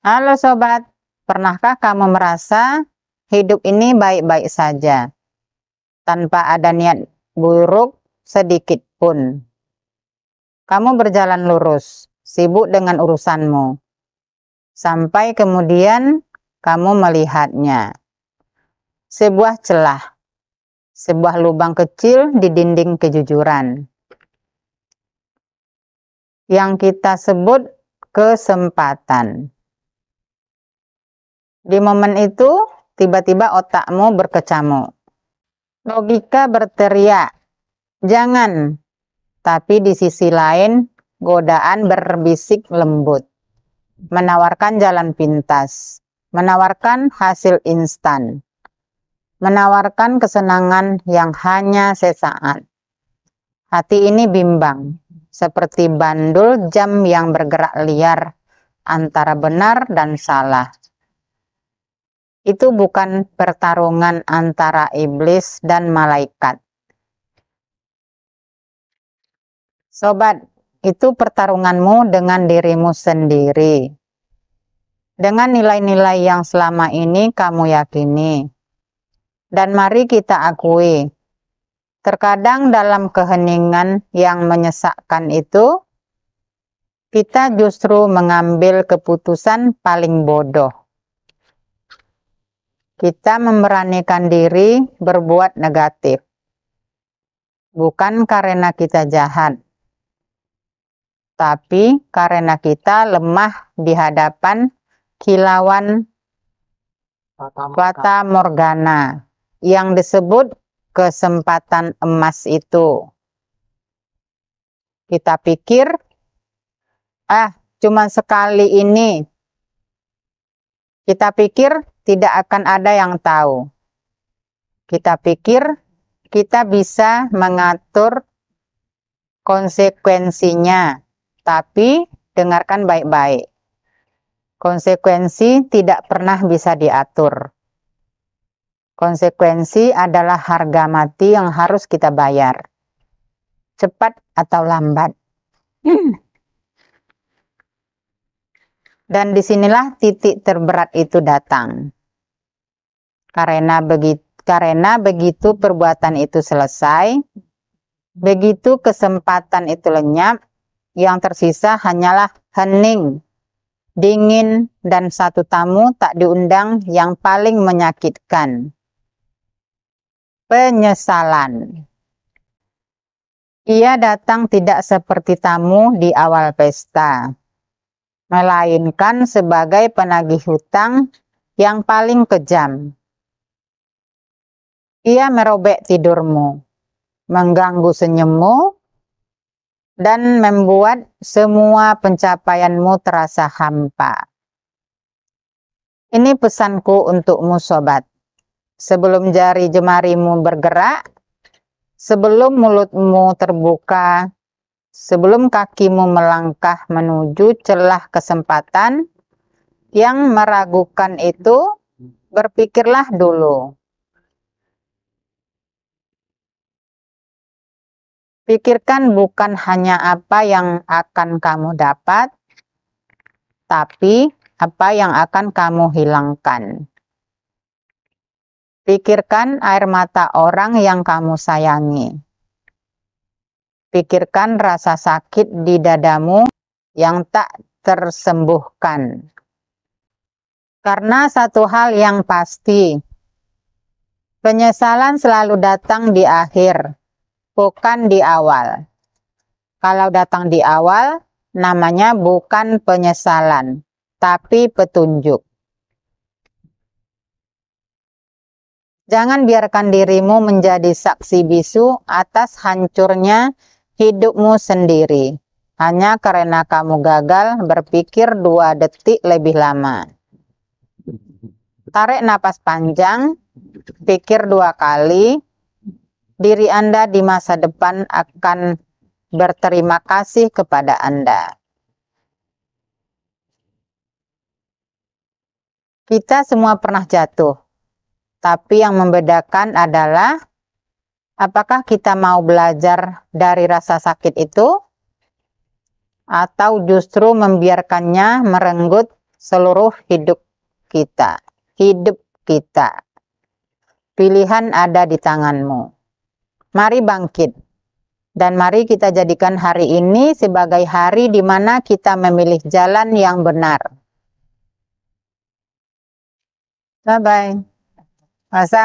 Halo sobat, pernahkah kamu merasa hidup ini baik-baik saja, tanpa ada niat buruk sedikit pun? Kamu berjalan lurus, sibuk dengan urusanmu, sampai kemudian kamu melihatnya. Sebuah celah, sebuah lubang kecil di dinding kejujuran, yang kita sebut kesempatan. Di momen itu, tiba-tiba otakmu berkecamuk. Logika berteriak, jangan. Tapi di sisi lain, godaan berbisik lembut, menawarkan jalan pintas, menawarkan hasil instan, menawarkan kesenangan yang hanya sesaat. Hati ini bimbang, seperti bandul jam yang bergerak liar antara benar dan salah. Itu bukan pertarungan antara iblis dan malaikat. Sobat, itu pertarunganmu dengan dirimu sendiri. Dengan nilai-nilai yang selama ini kamu yakini. Dan mari kita akui, terkadang dalam keheningan yang menyesakkan itu, kita justru mengambil keputusan paling bodoh. Kita memberanikan diri berbuat negatif. Bukan karena kita jahat, tapi karena kita lemah di hadapan kilauan fata morgana yang disebut kesempatan emas itu. Kita pikir, cuma sekali ini. Kita pikir tidak akan ada yang tahu. Kita pikir kita bisa mengatur konsekuensinya, tapi dengarkan baik-baik. Konsekuensi tidak pernah bisa diatur. Konsekuensi adalah harga mati yang harus kita bayar, cepat atau lambat. Dan disinilah titik terberat itu datang. Karena begitu perbuatan itu selesai, begitu kesempatan itu lenyap, yang tersisa hanyalah hening, dingin, dan satu tamu tak diundang yang paling menyakitkan. Penyesalan. Ia datang tidak seperti tamu di awal pesta, melainkan sebagai penagih hutang yang paling kejam. Ia merobek tidurmu, mengganggu senyummu, dan membuat semua pencapaianmu terasa hampa. Ini pesanku untukmu sobat. Sebelum jari jemarimu bergerak, sebelum mulutmu terbuka, sebelum kakimu melangkah menuju celah kesempatan yang meragukan itu, berpikirlah dulu. Pikirkan bukan hanya apa yang akan kamu dapat, tapi apa yang akan kamu hilangkan. Pikirkan air mata orang yang kamu sayangi. Pikirkan rasa sakit di dadamu yang tak tersembuhkan. Karena satu hal yang pasti, penyesalan selalu datang di akhir, bukan di awal. Kalau datang di awal, namanya bukan penyesalan, tapi petunjuk. Jangan biarkan dirimu menjadi saksi bisu atas hancurnya hidupmu sendiri, hanya karena kamu gagal berpikir 2 detik lebih lama. Tarik napas panjang, pikir 2 kali, diri Anda di masa depan akan berterima kasih kepada Anda. Kita semua pernah jatuh, tapi yang membedakan adalah apakah kita mau belajar dari rasa sakit itu, atau justru membiarkannya merenggut seluruh hidup kita. Pilihan ada di tanganmu. Mari bangkit. Dan mari kita jadikan hari ini sebagai hari di mana kita memilih jalan yang benar. Bye-bye. Wassalam.